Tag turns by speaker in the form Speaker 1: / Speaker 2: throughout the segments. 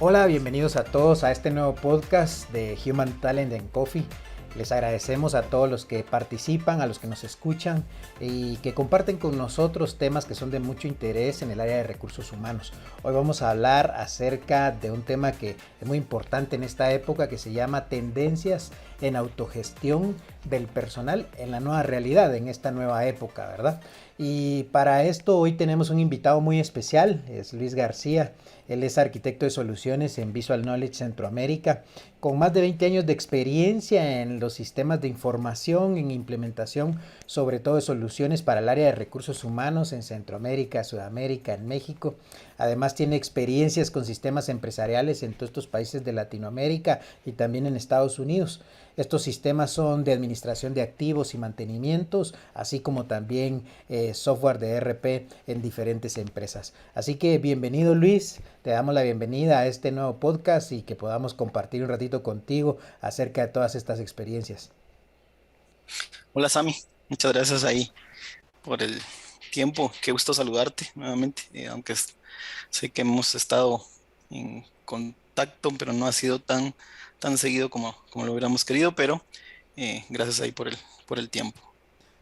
Speaker 1: Hola, bienvenidos a todos a este nuevo podcast de Human Talent and Coffee. Les agradecemos a todos los que participan, a los que nos escuchan y que comparten con nosotros temas que son de mucho interés en el área de recursos humanos. Hoy vamos a hablar acerca de un tema que es muy importante en esta época, que se llama tendencias en autogestión del personal en la nueva realidad, en esta nueva época, ¿verdad? Y para esto hoy tenemos un invitado muy especial, es Luis García. Él es arquitecto de soluciones en Visual Knowledge Centroamérica, con más de 20 años de experiencia en los sistemas de información, en implementación, sobre todo de soluciones para el área de recursos humanos en Centroamérica, Sudamérica, en México. Además tiene experiencias con sistemas empresariales en todos estos países de Latinoamérica y también en Estados Unidos. Estos sistemas son de administración de activos y mantenimientos, así como también software de ERP en diferentes empresas. Así que bienvenido, Luis, te damos la bienvenida a este nuevo podcast y que podamos compartir un ratito contigo acerca de todas estas experiencias.
Speaker 2: Hola Sami, muchas gracias ahí por el tiempo. Qué gusto saludarte nuevamente, sé que hemos estado en contacto, pero no ha sido tan seguido como lo hubiéramos querido, pero gracias ahí por el tiempo.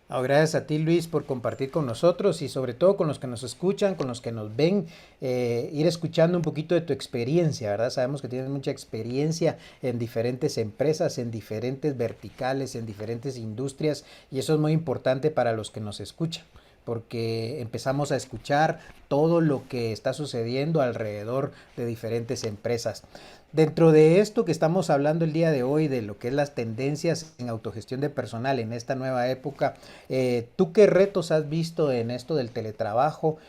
Speaker 1: Gracias a ti, Luis, por compartir con nosotros y sobre todo con los que nos escuchan, con los que nos ven, ir escuchando un poquito de tu experiencia, ¿verdad? Sabemos que tienes mucha experiencia en diferentes empresas, en diferentes verticales, en diferentes industrias, y eso es muy importante para los que nos escuchan, porque empezamos a escuchar todo lo que está sucediendo alrededor de diferentes empresas. Dentro de esto que estamos hablando el día de hoy, de lo que es las tendencias en autogestión de personal en esta nueva época, ¿tú qué retos has visto en esto del teletrabajo?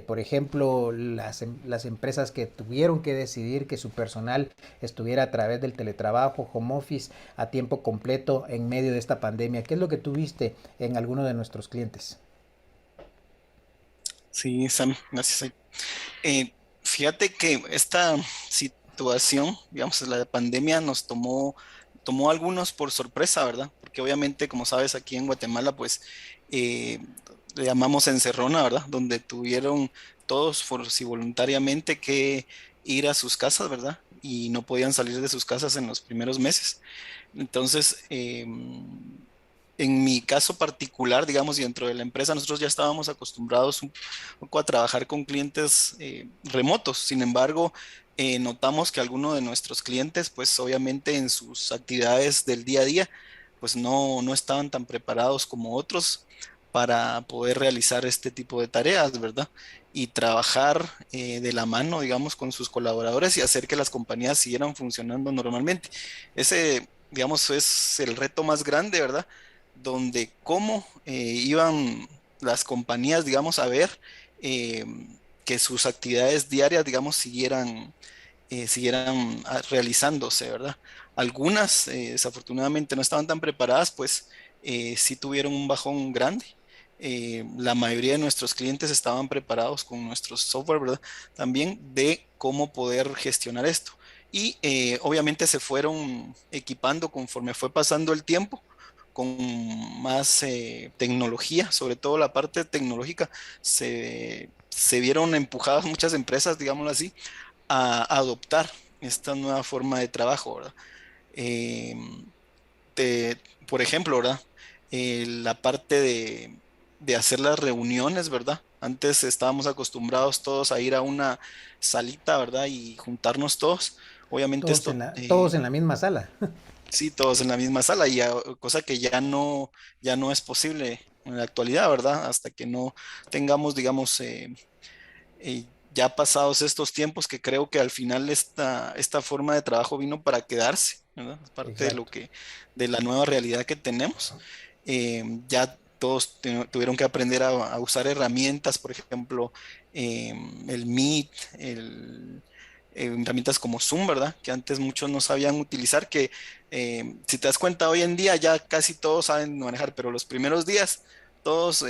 Speaker 1: Por ejemplo, las empresas que tuvieron que decidir que su personal estuviera a través del teletrabajo, home office, a tiempo completo en medio de esta pandemia. ¿Qué es lo que tuviste en alguno de nuestros clientes?
Speaker 2: Sí, Sami, gracias. Eh, Fíjate que esta situación, digamos, la pandemia nos tomó a algunos por sorpresa, ¿verdad? Porque obviamente, como sabes, aquí en Guatemala, pues eh, le llamamos encerrona, ¿verdad? Donde tuvieron todos si voluntariamente que ir a sus casas, ¿verdad? Y no podían salir de sus casas en los primeros meses. Entonces, en mi caso particular, digamos, y dentro de la empresa, nosotros ya estábamos acostumbrados un poco a trabajar con clientes remotos. Sin embargo, notamos que algunos de nuestros clientes, pues obviamente en sus actividades del día a día, pues no estaban tan preparados como otros para poder realizar este tipo de tareas, ¿verdad? Y trabajar de la mano, digamos, con sus colaboradores y hacer que las compañías siguieran funcionando normalmente. Ese, digamos, es el reto más grande, ¿verdad? Donde cómo iban las compañías, digamos, a ver eh, que sus actividades diarias, digamos, siguieran realizándose, ¿verdad? Algunas, desafortunadamente, no estaban tan preparadas, pues sí tuvieron un bajón grande. La mayoría de nuestros clientes estaban preparados con nuestros software, ¿verdad? También de cómo poder gestionar esto. Y obviamente se fueron equipando conforme fue pasando el tiempo con más tecnología, sobre todo la parte tecnológica, se vieron empujadas muchas empresas, digámoslo así, a adoptar esta nueva forma de trabajo, ¿verdad? Eh, por ejemplo, ¿verdad? La parte de hacer las reuniones, ¿verdad? Antes estábamos acostumbrados todos a ir a una salita, ¿verdad? Y juntarnos todos. Obviamente esto,
Speaker 1: Todos en la misma sala.
Speaker 2: sí, todos en la misma sala, cosa que ya no es posible en la actualidad, ¿verdad? Hasta que no tengamos, digamos, ya pasados estos tiempos, que creo que al final esta forma de trabajo vino para quedarse, ¿verdad? Es parte de
Speaker 1: Exacto.
Speaker 2: de la nueva realidad que tenemos. Ya todos tuvieron que aprender a usar herramientas, por ejemplo, el Meet, herramientas como Zoom, ¿verdad? Que antes muchos no sabían utilizar, que si te das cuenta hoy en día ya casi todos saben manejar, pero los primeros días todos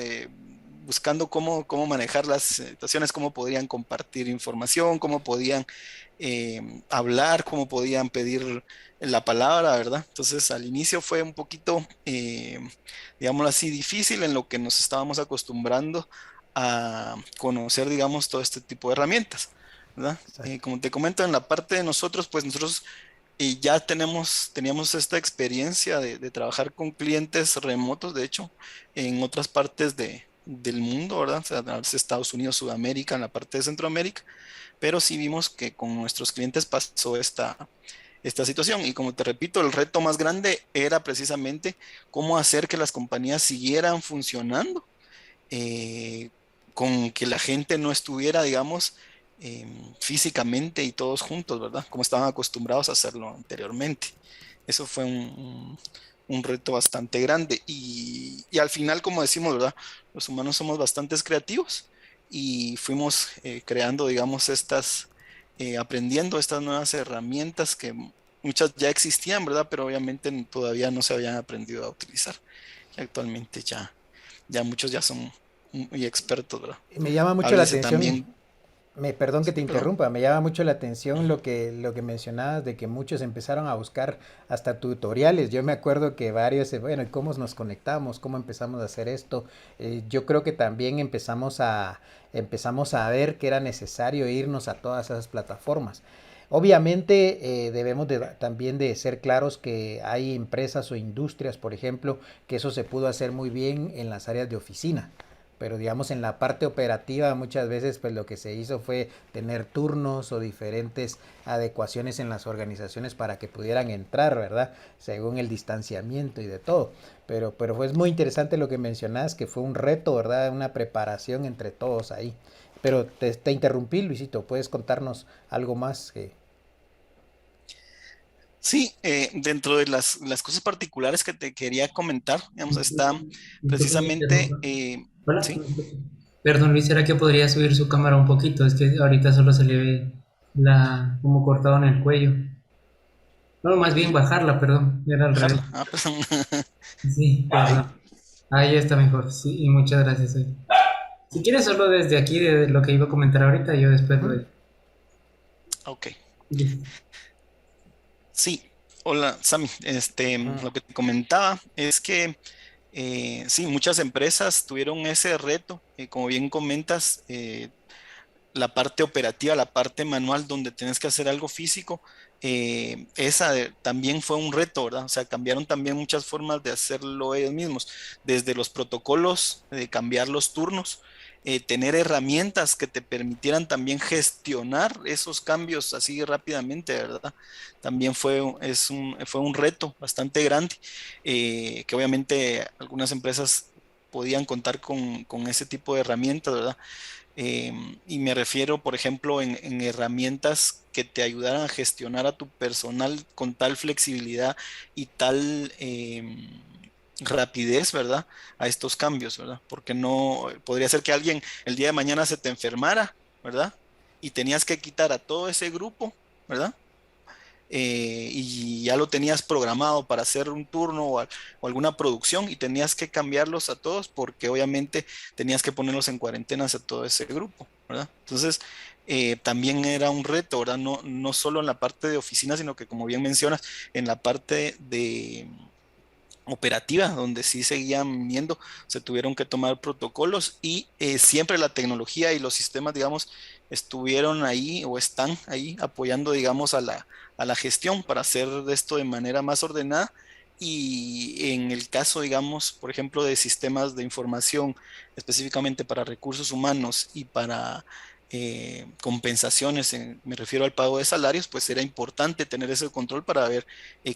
Speaker 2: buscando cómo manejar las situaciones, cómo podrían compartir información, cómo podían hablar, cómo podían pedir la palabra, ¿verdad? Entonces al inicio fue un poquito, digámoslo así, difícil en lo que nos estábamos acostumbrando a conocer, digamos, todo este tipo de herramientas. ¿verdad?
Speaker 1: Exacto.
Speaker 2: Como te comento, en la parte de nosotros, pues nosotros ya teníamos esta experiencia de trabajar con clientes remotos, de hecho, en otras partes del mundo, ¿verdad? O sea, a veces Estados Unidos, Sudamérica, en la parte de Centroamérica, pero sí vimos que con nuestros clientes pasó esta situación. Y como te repito, el reto más grande era precisamente cómo hacer que las compañías siguieran funcionando, eh, con que la gente no estuviera, digamos, físicamente y todos juntos, ¿verdad? Como estaban acostumbrados a hacerlo anteriormente. Eso fue un reto bastante grande. Y al final, como decimos, ¿verdad? Los humanos somos bastante creativos y fuimos creando, digamos, aprendiendo estas nuevas herramientas que muchas ya existían, ¿verdad? Pero obviamente todavía no se habían aprendido a utilizar. Y actualmente ya muchos ya son muy expertos, ¿verdad?
Speaker 1: Y me llama mucho la
Speaker 2: Háblese
Speaker 1: atención,
Speaker 2: también,
Speaker 1: perdón que te
Speaker 2: sí, perdón.
Speaker 1: interrumpa, me llama mucho la atención lo que mencionabas de que muchos empezaron a buscar hasta tutoriales. Yo me acuerdo que varios, bueno, ¿y cómo nos conectamos? ¿Cómo empezamos a hacer esto? Yo creo que también empezamos a ver que era necesario irnos a todas esas plataformas. Obviamente debemos también de ser claros que hay empresas o industrias, por ejemplo, que eso se pudo hacer muy bien en las áreas de oficina, pero digamos en la parte operativa muchas veces pues lo que se hizo fue tener turnos o diferentes adecuaciones en las organizaciones para que pudieran entrar, ¿verdad? Según el distanciamiento y de todo. Pero fue muy interesante lo que mencionas, que fue un reto, ¿verdad? Una preparación entre todos ahí. Pero te interrumpí, Luisito, ¿puedes contarnos algo más?
Speaker 2: Sí, dentro de las cosas particulares que te quería comentar, digamos, está
Speaker 3: Disculpe que
Speaker 2: precisamente,
Speaker 3: interrumpa. Hola,
Speaker 2: sí,
Speaker 3: ¿me escucha? Perdón, Luis, ¿será que podría subir su cámara un poquito? Es que ahorita solo se le ve como cortado en el cuello. No, más bien
Speaker 2: y
Speaker 3: bajarla, perdón. Era al revés.
Speaker 2: bajarla. Ah, perdón.
Speaker 3: Sí,
Speaker 2: Ahí,
Speaker 3: perdón. Ahí está mejor. Sí, y muchas gracias. Oye. Si quieres solo desde aquí, de lo que iba a comentar ahorita, yo después lo
Speaker 1: Ujú.
Speaker 3: digo.
Speaker 2: ok.
Speaker 3: Listo.
Speaker 2: Sí, hola, Sammy.
Speaker 1: Mm.
Speaker 2: Lo que te comentaba es que sí, muchas empresas tuvieron ese reto, como bien comentas, la parte operativa, la parte manual donde tienes que hacer algo físico, también fue un reto, ¿verdad? O sea, cambiaron también muchas formas de hacerlo ellos mismos, desde los protocolos, de cambiar los turnos, tener herramientas que te permitieran también gestionar esos cambios así rápidamente, ¿verdad? También fue un reto bastante grande, que obviamente algunas empresas podían contar con ese tipo de herramientas, ¿verdad? Y me refiero, por ejemplo, en herramientas que te ayudaran a gestionar a tu personal con tal flexibilidad y tal rapidez, ¿verdad? A estos cambios, ¿verdad? Porque no, podría ser que alguien el día de mañana se te enfermara, ¿verdad? Y tenías que quitar a todo ese grupo, ¿verdad? Y ya lo tenías programado para hacer un turno o alguna producción y tenías que cambiarlos a todos porque obviamente tenías que ponerlos en cuarentenas a todo ese grupo, ¿verdad? Entonces, también era un reto, ¿verdad? No solo en la parte de oficina, sino que como bien mencionas, en la parte de operativa, donde sí seguían viendo, se tuvieron que tomar protocolos y siempre la tecnología y los sistemas, digamos, estuvieron ahí o están ahí apoyando, digamos, a la gestión para hacer esto de manera más ordenada. Y en el caso, digamos, por ejemplo, de sistemas de información, específicamente para recursos humanos y para compensaciones, me refiero al pago de salarios, pues era importante tener ese control para ver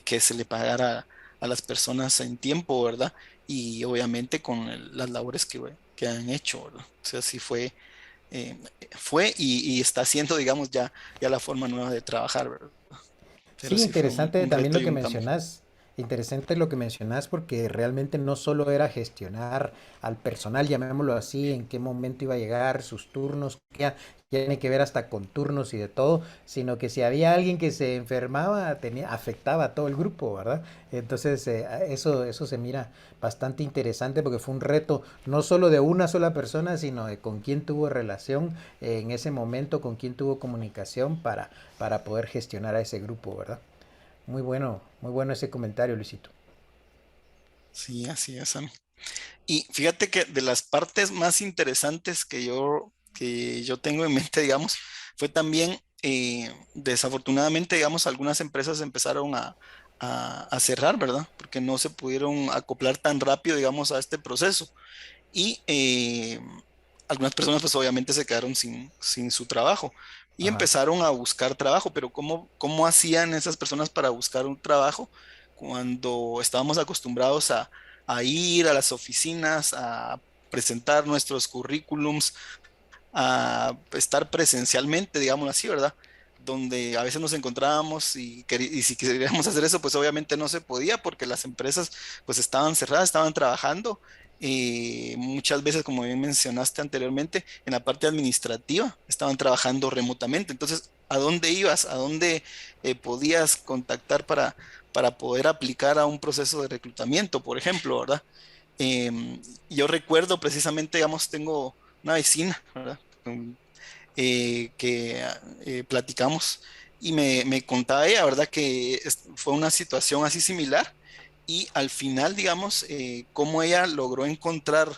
Speaker 2: que se le pagara a las personas en tiempo, ¿verdad? Y obviamente con las labores que han hecho, ¿verdad? O sea, sí eh, fue y está siendo, digamos, ya la forma nueva de trabajar, ¿verdad? Pero
Speaker 1: Sí,
Speaker 2: sí fue
Speaker 1: interesante
Speaker 2: un
Speaker 1: también
Speaker 2: reto
Speaker 1: lo
Speaker 2: y
Speaker 1: que
Speaker 2: un cambio.
Speaker 1: mencionas. Interesante lo que mencionas porque realmente no solo era gestionar al personal, llamémoslo así, en qué momento iba a llegar, sus turnos, que ya tiene que ver hasta con turnos y de todo, sino que si había alguien que se enfermaba, afectaba a todo el grupo, ¿verdad? Entonces, eso se mira bastante interesante porque fue un reto no solo de una sola persona, sino de con quién tuvo relación en ese momento, con quién tuvo comunicación para poder gestionar a ese grupo, ¿verdad? Muy bueno ese comentario, Luisito.
Speaker 2: Sí, así es, Sammy. Y fíjate que de las partes más interesantes que yo tengo en mente, digamos, fue también, desafortunadamente, digamos, algunas empresas empezaron a cerrar, ¿verdad? Porque no se pudieron acoplar tan rápido, digamos, a este proceso. Y algunas personas pues obviamente se quedaron sin su trabajo y
Speaker 1: Ajá.
Speaker 2: empezaron a buscar trabajo, pero ¿cómo hacían esas personas para buscar un trabajo cuando estábamos acostumbrados a ir a las oficinas, a presentar nuestros currículums, a estar presencialmente, digámoslo así, ¿verdad? Donde a veces nos encontrábamos y si queríamos hacer eso, pues obviamente no se podía porque las empresas pues estaban cerradas, estaban trabajando. Muchas veces, como bien mencionaste anteriormente, en la parte administrativa estaban trabajando remotamente. Entonces, ¿a dónde ibas? ¿A dónde podías contactar para poder aplicar a un proceso de reclutamiento, por ejemplo, ¿verdad? Yo recuerdo precisamente, digamos, tengo una vecina, ¿verdad? Que platicamos y me contaba ella, ¿verdad? Que fue una situación así similar y al final, digamos, cómo ella logró encontrar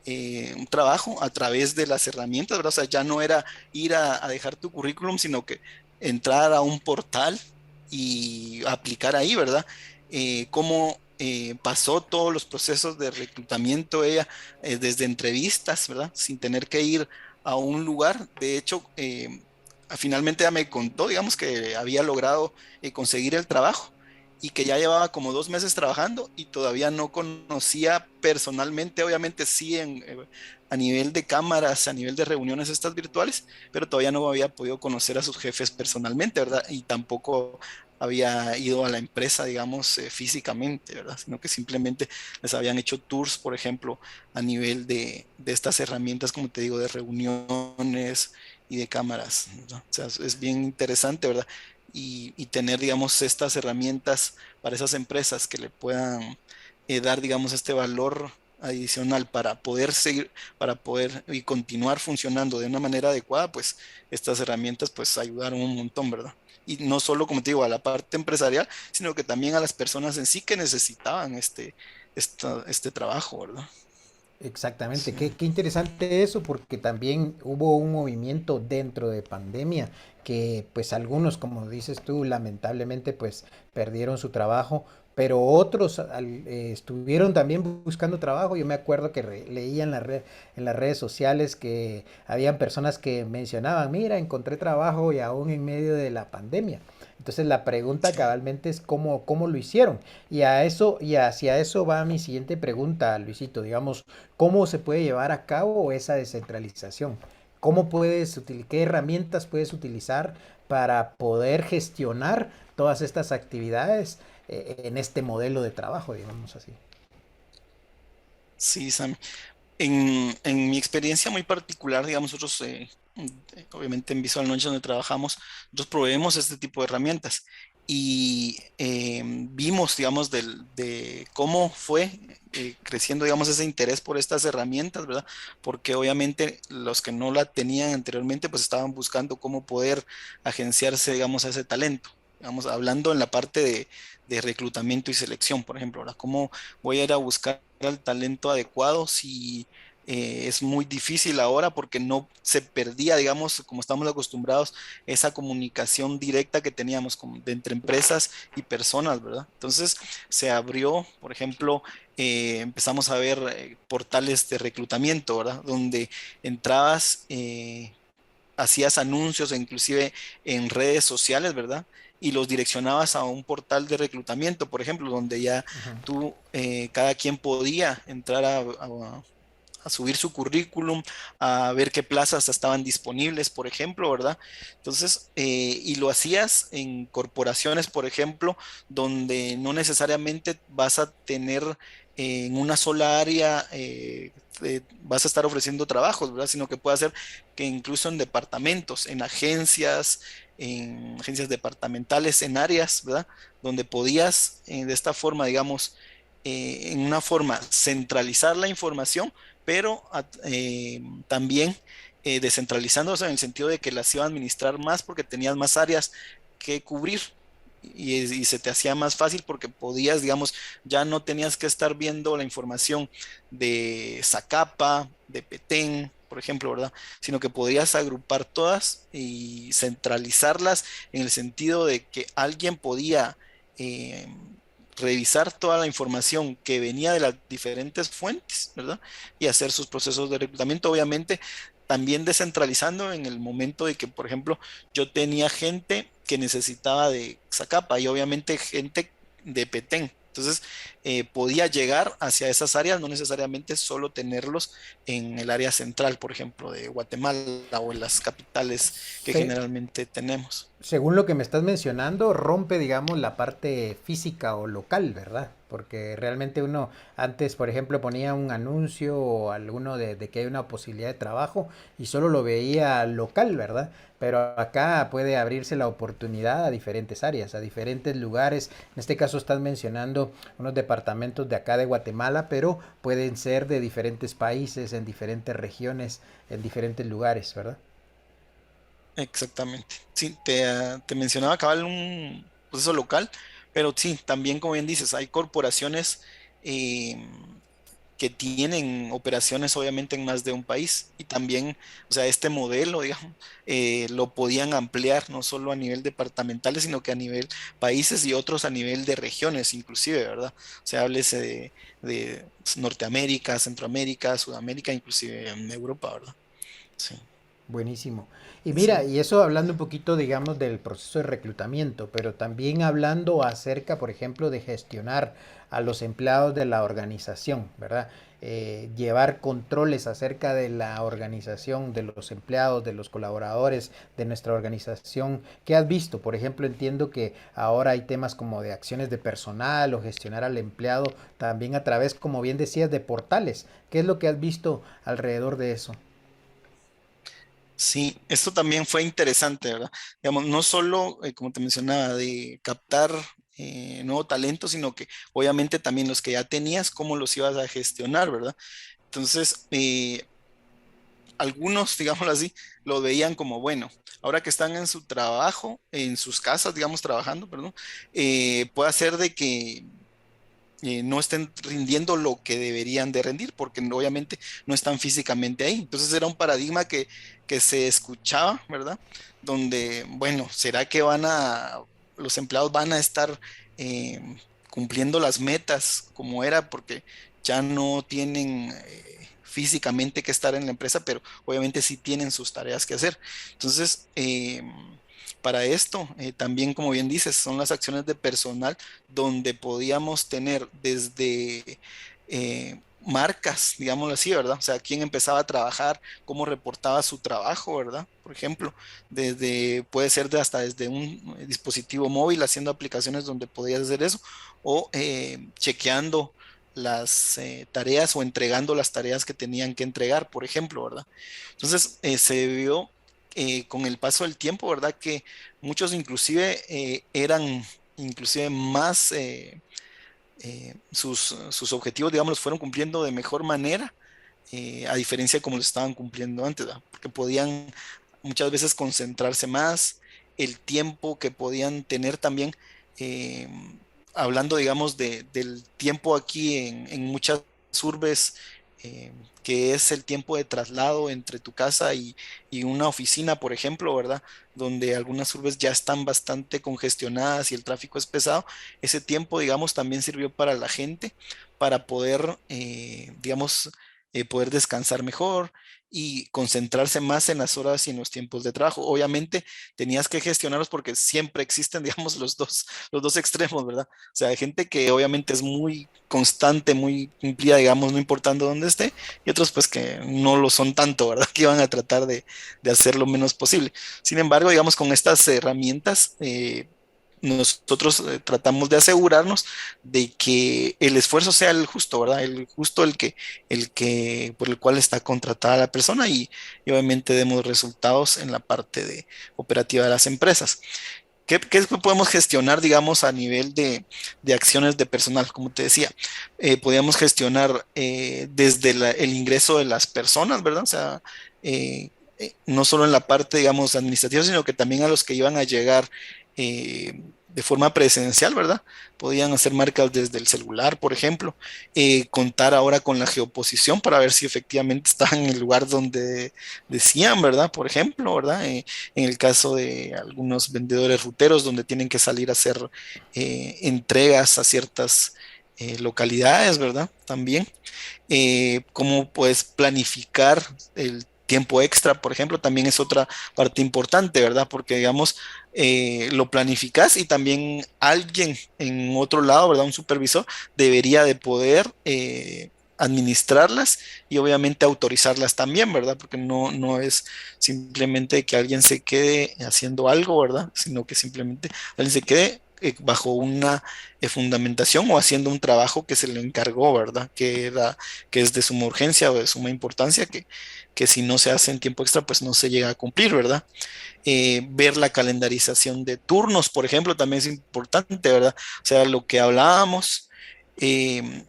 Speaker 2: un trabajo a través de las herramientas, ¿verdad? O sea, ya no era ir a dejar tu currículum, sino que entrar a un portal y aplicar ahí, ¿verdad? Cómo pasó todos los procesos de reclutamiento ella, desde entrevistas, ¿verdad? Sin tener que ir a un lugar. De hecho, finalmente ella me contó, digamos, que había logrado conseguir el trabajo y que ya llevaba como 2 meses trabajando y todavía no conocía personalmente, obviamente sí, a nivel de cámaras, a nivel de reuniones estas virtuales, pero todavía no había podido conocer a sus jefes personalmente, ¿verdad? Y tampoco había ido a la empresa, digamos, físicamente, ¿verdad? Sino que simplemente les habían hecho tours, por ejemplo, a nivel de estas herramientas, como te digo, de reuniones y de cámaras, ¿verdad? O sea, es bien interesante, ¿verdad? Y tener, digamos, estas herramientas para esas empresas que le puedan dar, digamos, este valor adicional para poder seguir, para poder y continuar funcionando de una manera adecuada, pues estas herramientas pues ayudaron un montón, ¿verdad? Y no solo, como te digo, a la parte empresarial, sino que también a las personas en sí que necesitaban este trabajo, ¿verdad?
Speaker 1: Exactamente,
Speaker 2: Sí.
Speaker 1: qué interesante eso, porque también hubo un movimiento dentro de pandemia que pues algunos, como dices tú, lamentablemente pues perdieron su trabajo, pero otros estuvieron también buscando trabajo. Yo me acuerdo que leía en en las redes sociales que habían personas que mencionaban, mira, encontré trabajo y aún en medio de la pandemia. Entonces la pregunta
Speaker 2: Sí.
Speaker 1: cabalmente es cómo lo hicieron. Y a eso, y hacia eso va mi siguiente pregunta, Luisito. Digamos, ¿cómo se puede llevar a cabo esa descentralización? ¿Qué herramientas puedes utilizar para poder gestionar todas estas actividades en este modelo de trabajo, digamos así?
Speaker 2: Sí, Sam. En mi experiencia muy particular, digamos, nosotros, obviamente en Visual Noche donde trabajamos, nosotros proveemos este tipo de herramientas y vimos, digamos, de cómo fue creciendo, digamos, ese interés por estas herramientas, ¿verdad? Porque obviamente los que no la tenían anteriormente, pues estaban buscando cómo poder agenciarse, digamos, a ese talento. Digamos, hablando en la parte de reclutamiento y selección, por ejemplo, ¿verdad? ¿Cómo voy a ir a buscar al talento adecuado si es muy difícil ahora porque no se perdía, digamos, como estamos acostumbrados, esa comunicación directa que teníamos de entre empresas y personas, ¿verdad? Entonces se abrió, por ejemplo, empezamos a ver portales de reclutamiento, ¿verdad? Donde entrabas, hacías anuncios, inclusive en redes sociales, ¿verdad? Y los direccionabas a un portal de reclutamiento, por ejemplo, donde ya
Speaker 1: Ujú.
Speaker 2: tú, cada quien podía entrar a subir su currículum, a ver qué plazas estaban disponibles, por ejemplo, ¿verdad? Entonces, y lo hacías en corporaciones, por ejemplo, donde no necesariamente vas a tener en una sola área, vas a estar ofreciendo trabajos, ¿verdad? Sino que puede ser que incluso en departamentos, en agencias departamentales, en áreas, ¿verdad? Donde podías, de esta forma, digamos, en una forma, centralizar la información, pero también descentralizándose en el sentido de que las iba a administrar más porque tenías más áreas que cubrir. Y se te hacía más fácil porque podías, digamos, ya no tenías que estar viendo la información de Zacapa, de Petén, por ejemplo, ¿verdad? Sino que podrías agrupar todas y centralizarlas en el sentido de que alguien podía eh, revisar toda la información que venía de las diferentes fuentes, ¿verdad? Y hacer sus procesos de reclutamiento, obviamente, también descentralizando en el momento de que, por ejemplo, yo tenía gente que necesitaba de Zacapa y obviamente gente de Petén. Entonces, podía llegar hacia esas áreas, no necesariamente solo tenerlos en el área central, por ejemplo, de Guatemala o en las capitales que
Speaker 1: Se-
Speaker 2: generalmente tenemos.
Speaker 1: Según lo que me estás mencionando, rompe, digamos, la parte física o local, ¿verdad? Porque realmente uno antes, por ejemplo, ponía un anuncio o alguno de que hay una posibilidad de trabajo y solo lo veía local, ¿verdad? Pero acá puede abrirse la oportunidad a diferentes áreas, a diferentes lugares. En este caso estás mencionando unos departamentos de acá de Guatemala, pero pueden ser de diferentes países, en diferentes regiones, en diferentes lugares, ¿verdad?
Speaker 2: Exactamente. Sí, te mencionaba cabal un proceso local, pero sí, también como bien dices, hay corporaciones eh, que tienen operaciones obviamente en más de un país y también, o sea, este modelo, digamos, lo podían ampliar no solo a nivel departamental, sino que a nivel países y otros a nivel de regiones inclusive, ¿verdad? O sea, háblese de Norteamérica, Centroamérica, Sudamérica, inclusive en Europa, ¿verdad? Sí,
Speaker 1: Buenísimo. Y mira,
Speaker 2: sí.
Speaker 1: y eso hablando un poquito, digamos, del proceso de reclutamiento, pero también hablando acerca, por ejemplo, de gestionar a los empleados de la organización, ¿verdad? Llevar controles acerca de la organización, de los empleados, de los colaboradores de nuestra organización. ¿Qué has visto? Por ejemplo, entiendo que ahora hay temas como de acciones de personal o gestionar al empleado también a través, como bien decías, de portales. ¿Qué es lo que has visto alrededor de eso?
Speaker 2: Sí, esto también fue interesante, ¿verdad? Digamos, no solo, como te mencionaba, de captar nuevo talento, sino que obviamente también los que ya tenías, cómo los ibas a gestionar, ¿verdad? Entonces, algunos, digámoslo así, lo veían como, bueno, ahora que están en su trabajo, en sus casas, digamos, trabajando, perdón, puede ser de que no estén rindiendo lo que deberían de rendir, porque obviamente no están físicamente ahí. Entonces era un paradigma que se escuchaba, ¿verdad? Donde, bueno, ¿será que los empleados van a estar eh, cumpliendo las metas como era? Porque ya no tienen físicamente que estar en la empresa, pero obviamente sí tienen sus tareas que hacer. Entonces, para esto, también, como bien dices, son las acciones de personal donde podíamos tener desde marcas, digámoslo así, ¿verdad? O sea, quién empezaba a trabajar, cómo reportaba su trabajo, ¿verdad? Por ejemplo, puede ser hasta desde un dispositivo móvil haciendo aplicaciones donde podías hacer eso, o chequeando las tareas o entregando las tareas que tenían que entregar, por ejemplo, ¿verdad? Entonces, se vio con el paso del tiempo, ¿verdad? Que muchos inclusive eran inclusive más, sus objetivos, digamos, los fueron cumpliendo de mejor manera, a diferencia de como lo estaban cumpliendo antes, ¿verdad? Porque podían muchas veces concentrarse más, el tiempo que podían tener también, eh, hablando, digamos, del tiempo aquí en muchas urbes, que es el tiempo de traslado entre tu casa y una oficina, por ejemplo, ¿verdad? Donde algunas urbes ya están bastante congestionadas y el tráfico es pesado, ese tiempo, digamos, también sirvió para la gente, para poder, digamos, poder descansar mejor y concentrarse más en las horas y en los tiempos de trabajo. Obviamente tenías que gestionarlos porque siempre existen, digamos, los dos extremos, ¿verdad? O sea, hay gente que obviamente es muy constante, muy cumplida, digamos, no importando dónde esté, y otros pues que no lo son tanto, ¿verdad? Que iban a tratar de hacer lo menos posible. Sin embargo, digamos, con estas herramientas, nosotros tratamos de asegurarnos de que el esfuerzo sea el justo, ¿verdad? El justo, por el cual está contratada la persona y obviamente demos resultados en la parte de operativa de las empresas. ¿Qué es que podemos gestionar, digamos, a nivel de acciones de personal? Como te decía, podíamos gestionar desde el ingreso de las personas, ¿verdad? O sea, no solo en la parte, digamos, administrativa, sino que también a los que iban a llegar de forma presencial, ¿verdad? Podían hacer marcas desde el celular, por ejemplo, contar ahora con la geoposición para ver si efectivamente estaban en el lugar donde decían, ¿verdad? Por ejemplo, ¿verdad? En el caso de algunos vendedores ruteros donde tienen que salir a hacer entregas a ciertas localidades, ¿verdad? También cómo puedes planificar el tiempo extra, por ejemplo, también es otra parte importante, ¿verdad? Porque, digamos, lo planificas y también alguien en otro lado, ¿verdad? Un supervisor debería de poder administrarlas y obviamente autorizarlas también, ¿verdad? Porque no es simplemente que alguien se quede haciendo algo, ¿verdad? Sino que simplemente alguien se quede bajo una fundamentación o haciendo un trabajo que se le encargó, ¿verdad? Que es de suma urgencia o de suma importancia, que si no se hace en tiempo extra, pues no se llega a cumplir, ¿verdad? Ver la calendarización de turnos, por ejemplo, también es importante, ¿verdad? O sea, lo que hablábamos, eh,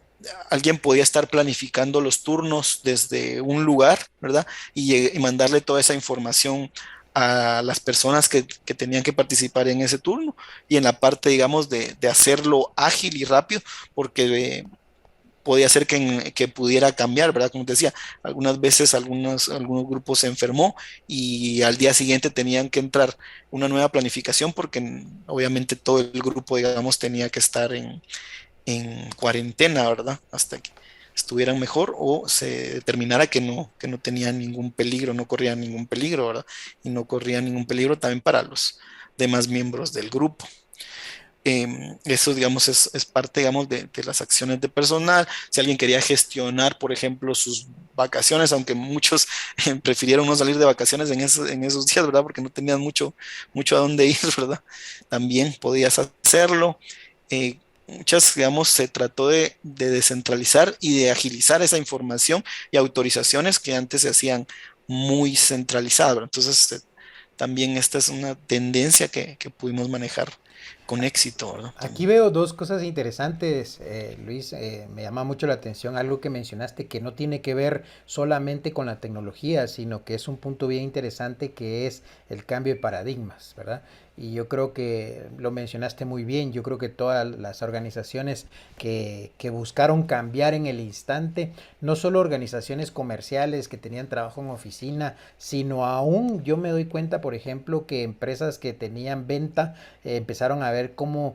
Speaker 2: alguien podía estar planificando los turnos desde un lugar, ¿verdad? Y mandarle toda esa información a las personas que tenían que participar en ese turno y en la parte, digamos, de hacerlo ágil y rápido, porque podía ser que pudiera cambiar, ¿verdad? Como te decía, algunas veces algunos grupos se enfermó y al día siguiente tenían que entrar una nueva planificación porque obviamente todo el grupo, digamos, tenía que estar en cuarentena, ¿verdad? Hasta que estuvieran mejor o se determinara que no tenían ningún peligro, no corrían ningún peligro, ¿verdad? Y no corrían ningún peligro también para los demás miembros del grupo. Eso, digamos, es parte, digamos, de las acciones de personal. Si alguien quería gestionar, por ejemplo, sus vacaciones, aunque muchos prefirieron no salir de vacaciones en esos días, ¿verdad? Porque no tenían mucho a dónde ir, ¿verdad? También podías hacerlo. Muchas, digamos, se trató de descentralizar y de agilizar esa información y autorizaciones que antes se hacían muy centralizadas, ¿verdad? Entonces, también esta es una tendencia que pudimos manejar con éxito, ¿verdad?
Speaker 1: Aquí
Speaker 2: También.
Speaker 1: veo dos cosas interesantes, Luis. Me llama mucho la atención algo que mencionaste que no tiene que ver solamente con la tecnología, sino que es un punto bien interesante que es el cambio de paradigmas, ¿verdad? Y yo creo que lo mencionaste muy bien. Yo creo que todas las organizaciones que buscaron cambiar en el instante, no solo organizaciones comerciales que tenían trabajo en oficina, sino aún yo me doy cuenta, por ejemplo, que empresas que tenían venta empezaron a ver cómo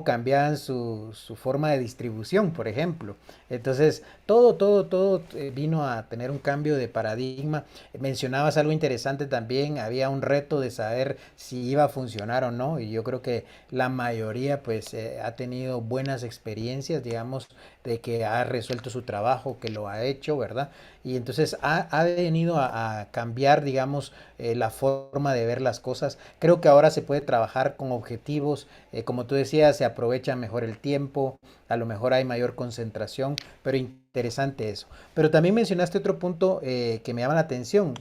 Speaker 1: cambiaban su forma de distribución, por ejemplo. Entonces, todo vino a tener un cambio de paradigma. Mencionabas algo interesante también, había un reto de saber si iba a funcionar o no, y yo creo que la mayoría pues ha tenido buenas experiencias, digamos, de que ha resuelto su trabajo, que lo ha hecho, ¿verdad? Y entonces ha venido a cambiar, digamos, la forma de ver las cosas. Creo que ahora se puede trabajar con objetivos, como tú decías, se aprovecha mejor el tiempo, a lo mejor hay mayor concentración, pero interesante eso. Pero también mencionaste otro punto que me llama la atención.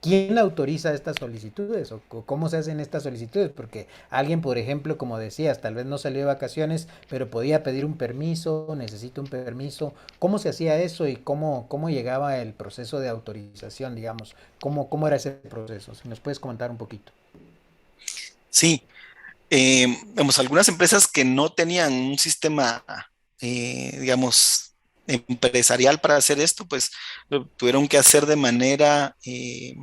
Speaker 1: ¿Quién autoriza estas solicitudes o cómo se hacen estas solicitudes? Porque alguien, por ejemplo, como decías, tal vez no salió de vacaciones, pero podía pedir un permiso, necesita un permiso. ¿Cómo se hacía eso y cómo llegaba el proceso de autorización, digamos? ¿Cómo era ese proceso? Si nos puedes comentar un poquito.
Speaker 2: Sí, vemos, algunas empresas que no tenían un sistema, digamos, empresarial para hacer esto, pues lo tuvieron que hacer de manera, si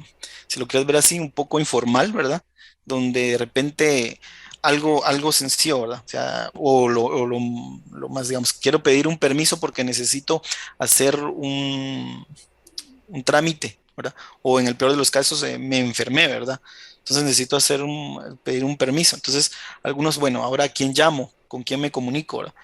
Speaker 2: lo quieres ver así, un poco informal, ¿verdad? Donde de repente algo sencillo, ¿verdad? O sea, lo más, digamos, quiero pedir un permiso porque necesito hacer un trámite, ¿verdad? O en el peor de los casos me enfermé, ¿verdad? Entonces necesito pedir un permiso. Entonces, algunos, bueno, ahora ¿a quién llamo? ¿Con quién me comunico? ¿Verdad?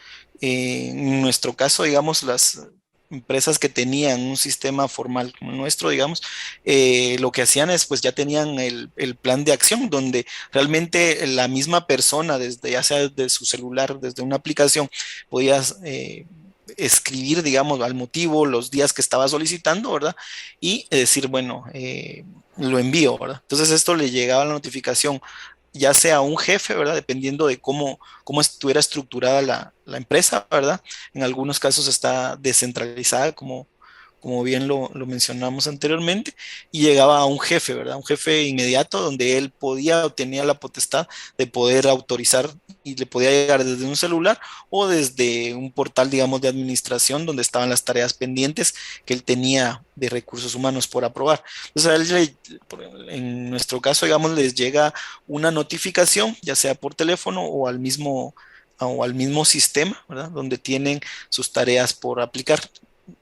Speaker 2: En nuestro caso, digamos, las empresas que tenían un sistema formal como el nuestro, digamos, lo que hacían es, pues ya tenían el plan de acción, donde realmente la misma persona, desde ya sea desde su celular, desde una aplicación, podías escribir, digamos, al motivo, los días que estaba solicitando, ¿verdad? Y decir, bueno, lo envío, ¿verdad? Entonces esto le llegaba la notificación, ya sea a un jefe, ¿verdad? Dependiendo de cómo estuviera estructurada la empresa, ¿verdad? En algunos casos está descentralizada, como bien lo mencionamos anteriormente, y llegaba a un jefe, ¿verdad? Un jefe inmediato donde él podía o tenía la potestad de poder autorizar y le podía llegar desde un celular o desde un portal, digamos, de administración donde estaban las tareas pendientes que él tenía de recursos humanos por aprobar. Entonces, en nuestro caso, digamos, les llega una notificación, ya sea por teléfono o al mismo sistema, ¿verdad? Donde tienen sus tareas por aplicar.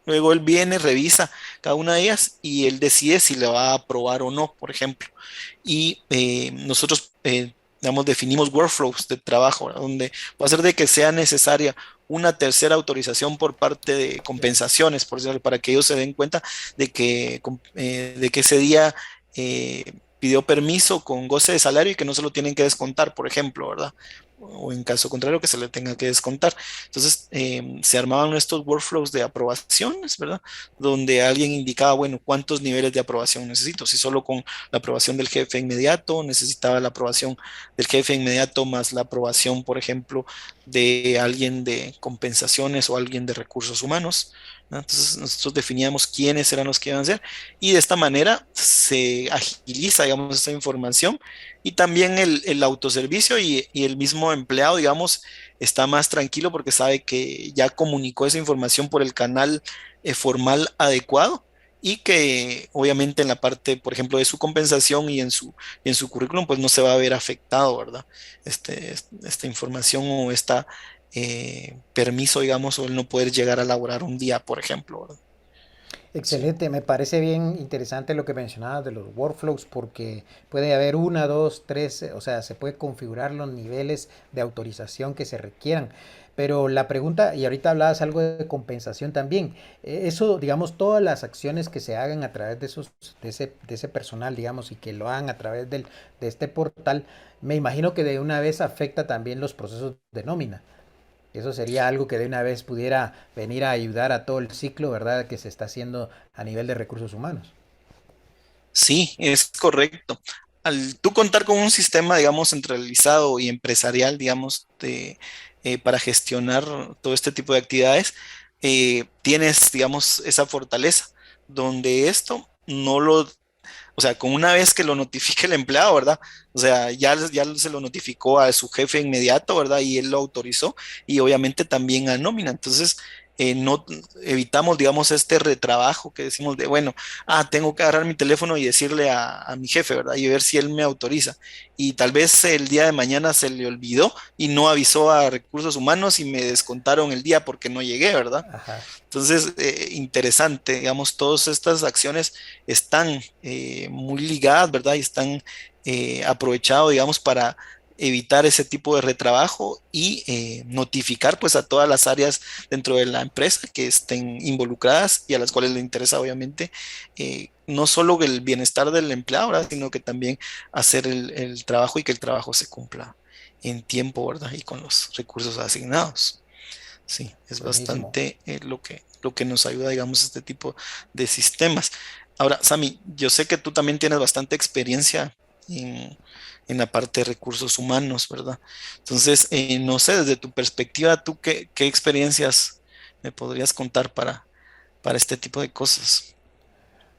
Speaker 2: Luego él viene, revisa cada una de ellas y él decide si le va a aprobar o no, por ejemplo. Y nosotros, digamos, definimos workflows de trabajo, ¿verdad? Donde puede ser de que sea necesaria una tercera autorización por parte de compensaciones, por decirlo, para que ellos se den cuenta de que ese día pidió permiso con goce de salario y que no se lo tienen que descontar, por ejemplo, ¿verdad? O en caso contrario, que se le tenga que descontar. Entonces, se armaban estos workflows de aprobaciones, ¿verdad? Donde alguien indicaba, bueno, cuántos niveles de aprobación necesito. Si solo con la aprobación del jefe inmediato, necesitaba la aprobación del jefe inmediato más la aprobación, por ejemplo, de alguien de compensaciones o alguien de recursos humanos, ¿no? Entonces, nosotros definíamos quiénes eran los que iban a hacer y de esta manera se agiliza, digamos, esta información y también el autoservicio y el mismo empleado, digamos, está más tranquilo porque sabe que ya comunicó esa información por el canal formal adecuado y que obviamente en la parte, por ejemplo, de su compensación y en su currículum, pues no se va a ver afectado, ¿verdad? Esta información o esta permiso, digamos, o el no poder llegar a laborar un día, por ejemplo, ¿verdad? Sí.
Speaker 1: Excelente, me parece bien interesante lo que mencionabas de los workflows porque puede haber una, dos, tres, o sea, se puede configurar los niveles de autorización que se requieran. Pero la pregunta, y ahorita hablabas algo de compensación también, eso, digamos, todas las acciones que se hagan a través de de ese personal, digamos, y que lo hagan a través de este portal, me imagino que de una vez afecta también los procesos de nómina. Eso sería algo que de una vez pudiera venir a ayudar a todo el ciclo, ¿verdad? Que se está haciendo a nivel de recursos humanos.
Speaker 2: Sí, es correcto. Al tú contar con un sistema, digamos, centralizado y empresarial, digamos, para gestionar todo este tipo de actividades, tienes, digamos, esa fortaleza, donde esto no lo, o sea, con una vez que lo notifique el empleado, ¿verdad? O sea, ya se lo notificó a su jefe inmediato, ¿verdad? Y él lo autorizó y obviamente también a nómina. Entonces, no evitamos, digamos, este retrabajo que decimos de, bueno, tengo que agarrar mi teléfono y decirle a mi jefe, ¿verdad? Y ver si él me autoriza. Y tal vez el día de mañana se le olvidó y no avisó a recursos humanos y me descontaron el día porque no llegué, ¿verdad?
Speaker 1: Ajá.
Speaker 2: Entonces, interesante, digamos, todas estas acciones están muy ligadas, ¿verdad? Y están aprovechados, digamos, para evitar ese tipo de retrabajo y notificar pues a todas las áreas dentro de la empresa que estén involucradas y a las cuales le interesa obviamente no solo el bienestar del empleado, ¿verdad? Sino que también hacer el trabajo y que el trabajo se cumpla en tiempo, ¿verdad? Y con los recursos asignados. Sí, es
Speaker 1: Buenísimo.
Speaker 2: bastante lo que nos ayuda, digamos, este tipo de sistemas. Ahora, Sami, yo sé que tú también tienes bastante experiencia en la parte de recursos humanos, ¿verdad? Entonces, no sé, desde tu perspectiva, ¿tú qué experiencias me podrías contar para este tipo de cosas?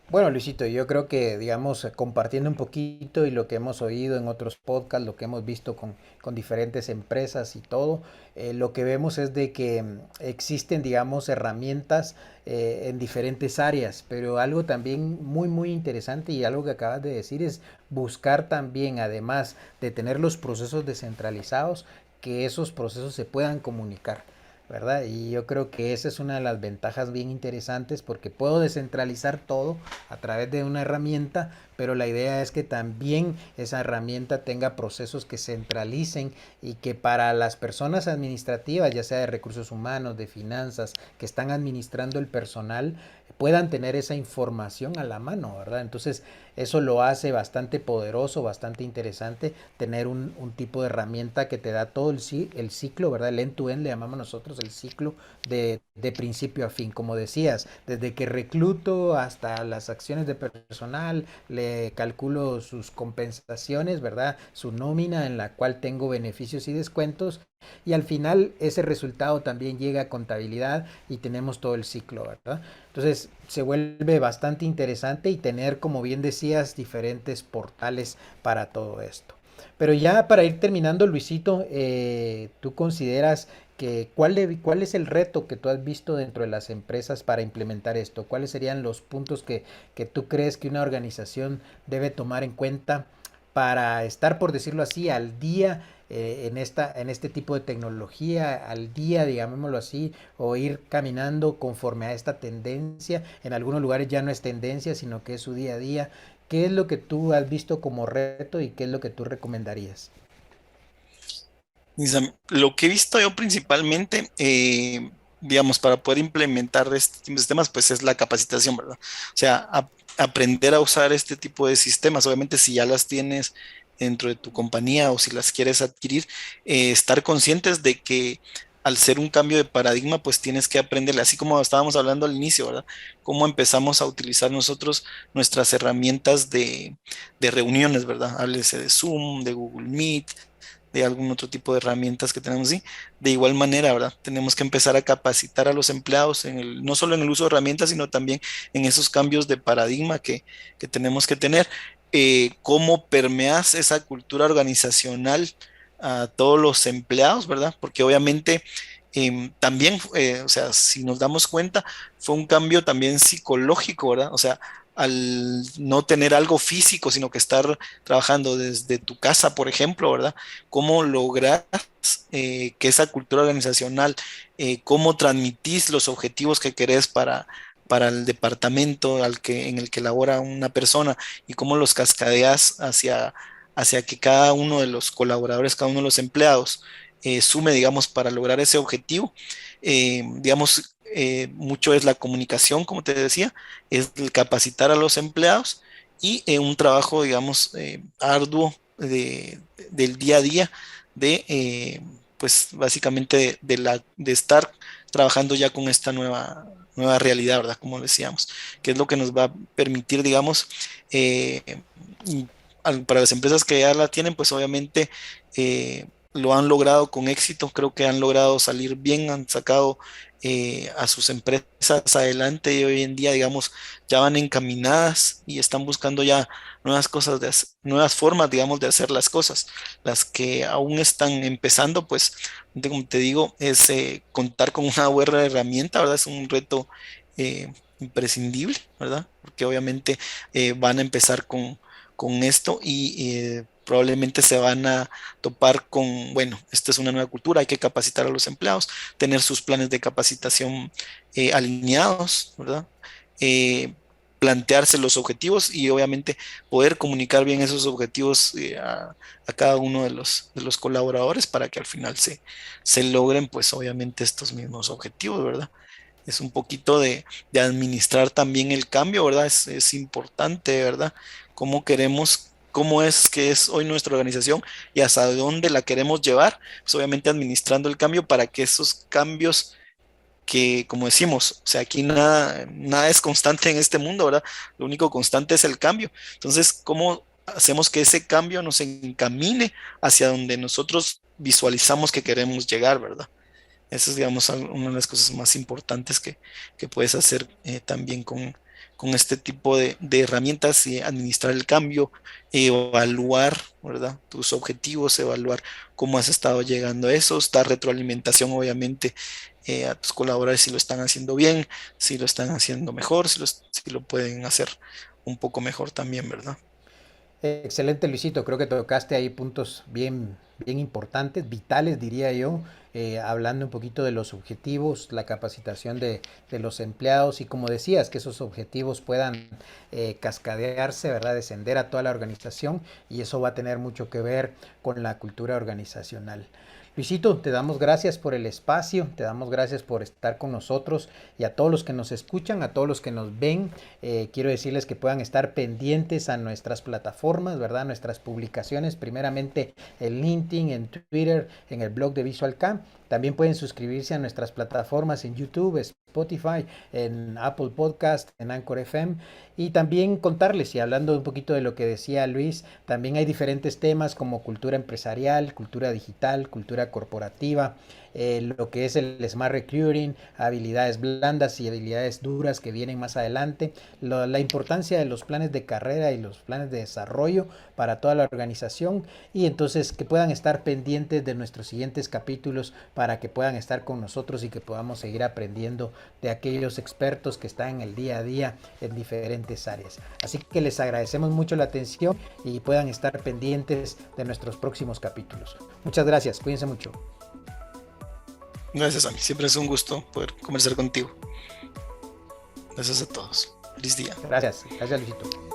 Speaker 1: Bueno, Luisito, yo creo que, digamos, compartiendo un poquito y lo que hemos oído en otros podcasts, lo que hemos visto con diferentes empresas y todo, lo que vemos es de que existen, digamos, herramientas en diferentes áreas, pero algo también muy, muy interesante y algo que acabas de decir es buscar también, además de tener los procesos descentralizados, que esos procesos se puedan comunicar. ¿Verdad? Y yo creo que esa es una de las ventajas bien interesantes porque puedo descentralizar todo a través de una herramienta, pero la idea es que también esa herramienta tenga procesos que centralicen y que para las personas administrativas, ya sea de recursos humanos, de finanzas, que están administrando el personal, puedan tener esa información a la mano, ¿verdad? Entonces, eso lo hace bastante poderoso, bastante interesante, tener un tipo de herramienta que te da todo el ciclo, ¿verdad? El end-to-end le llamamos nosotros el ciclo de principio a fin. Como decías, desde que recluto hasta las acciones de personal, le calculo sus compensaciones, ¿verdad? Su nómina en la cual tengo beneficios y descuentos. Y al final ese resultado también llega a contabilidad y tenemos todo el ciclo, ¿verdad? Entonces se vuelve bastante interesante y tener, como bien decías, diferentes portales para todo esto. Pero ya para ir terminando, Luisito, ¿tú consideras que cuál es el reto que tú has visto dentro de las empresas para implementar esto? ¿Cuáles serían los puntos que tú crees que una organización debe tomar en cuenta para estar, por decirlo así, al día en este tipo de tecnología, al día, digámoslo así, o ir caminando conforme a esta tendencia? En algunos lugares ya no es tendencia, sino que es su día a día. ¿Qué es lo que tú has visto como reto y qué es lo que tú recomendarías?
Speaker 2: Lo que he visto yo principalmente, digamos, para poder implementar este tipo de sistemas, pues es la capacitación, ¿verdad? O sea, aprender a usar este tipo de sistemas. Obviamente, si ya las tienes dentro de tu compañía o si las quieres adquirir, estar conscientes de que al ser un cambio de paradigma, pues tienes que aprenderle, así como estábamos hablando al inicio, ¿verdad? Cómo empezamos a utilizar nosotros nuestras herramientas de reuniones, ¿verdad? Háblese de Zoom, de Google Meet, de algún otro tipo de herramientas que tenemos así. De igual manera, ¿verdad? Tenemos que empezar a capacitar a los empleados no solo en el uso de herramientas, sino también en esos cambios de paradigma que tenemos que tener. ¿Cómo permeas esa cultura organizacional a todos los empleados, ¿verdad? Porque obviamente también, o sea, si nos damos cuenta, fue un cambio también psicológico, ¿verdad? O sea, al no tener algo físico, sino que estar trabajando desde tu casa, por ejemplo, ¿verdad? ¿Cómo lograr que esa cultura organizacional, cómo transmitís los objetivos que querés para el departamento en el que labora una persona y cómo los cascadeas hacia que cada uno de los colaboradores, cada uno de los empleados sume, digamos, para lograr ese objetivo? Digamos, mucho es la comunicación, como te decía, es el capacitar a los empleados y un trabajo, digamos, arduo del día a día pues básicamente de estar trabajando ya con esta nueva realidad, ¿verdad? Como decíamos, que es lo que nos va a permitir, digamos, eh, y para las empresas que ya la tienen, pues obviamente lo han logrado con éxito, creo que han logrado salir bien, han sacado a sus empresas adelante y hoy en día, digamos, ya van encaminadas y están buscando ya nuevas cosas, nuevas formas, digamos, de hacer las cosas. Las que aún están empezando, pues, como te digo, es contar con una buena herramienta, ¿verdad? Es un reto imprescindible, ¿verdad? Porque obviamente van a empezar con esto y probablemente se van a topar con, bueno, esta es una nueva cultura, hay que capacitar a los empleados, tener sus planes de capacitación alineados, ¿verdad? Eh, plantearse los objetivos y obviamente poder comunicar bien esos objetivos a cada uno de los colaboradores para que al final se logren, pues obviamente estos mismos objetivos, ¿verdad? Es un poquito de administrar también el cambio, ¿verdad? Es importante, ¿verdad? Cómo queremos, cómo es que es hoy nuestra organización y hasta dónde la queremos llevar, pues obviamente administrando el cambio para que esos cambios que, como decimos, o sea, aquí nada es constante en este mundo, ¿verdad? Lo único constante es el cambio. Entonces, ¿cómo hacemos que ese cambio nos encamine hacia donde nosotros visualizamos que queremos llegar, ¿verdad? Esa es, digamos, una de las cosas más importantes que puedes hacer también con este tipo de herramientas y administrar el cambio, evaluar, ¿verdad? Tus objetivos, evaluar cómo has estado llegando a eso, dar retroalimentación, obviamente, a tus colaboradores si lo están haciendo bien, si lo están haciendo mejor, si lo pueden hacer un poco mejor también, ¿verdad?
Speaker 1: Excelente, Luisito. Creo que tocaste ahí puntos bien importantes, vitales, diría yo, hablando un poquito de los objetivos, la capacitación de los empleados y como decías, que esos objetivos puedan cascadearse, ¿verdad? Descender a toda la organización y eso va a tener mucho que ver con la cultura organizacional. Luisito, te damos gracias por el espacio, te damos gracias por estar con nosotros y a todos los que nos escuchan, a todos los que nos ven. Quiero decirles que puedan estar pendientes a nuestras plataformas, ¿verdad? Nuestras publicaciones, primeramente en LinkedIn, en Twitter, en el blog de VisualCam. También pueden suscribirse a nuestras plataformas en YouTube, Spotify, en Apple Podcast, en Anchor FM. Y también contarles, y hablando un poquito de lo que decía Luis, también hay diferentes temas como cultura empresarial, cultura digital, cultura corporativa, lo que es el Smart Recruiting, habilidades blandas y habilidades duras que vienen más adelante, la importancia de los planes de carrera y los planes de desarrollo para toda la organización, y entonces que puedan estar pendientes de nuestros siguientes capítulos para que puedan estar con nosotros y que podamos seguir aprendiendo de aquellos expertos que están en el día a día en diferentes áreas. Así que les agradecemos mucho la atención y puedan estar pendientes de nuestros próximos capítulos. Muchas gracias, cuídense mucho.
Speaker 2: Gracias, Ami. Siempre es un gusto poder conversar contigo. Gracias a todos. Feliz día.
Speaker 1: Gracias, Luisito.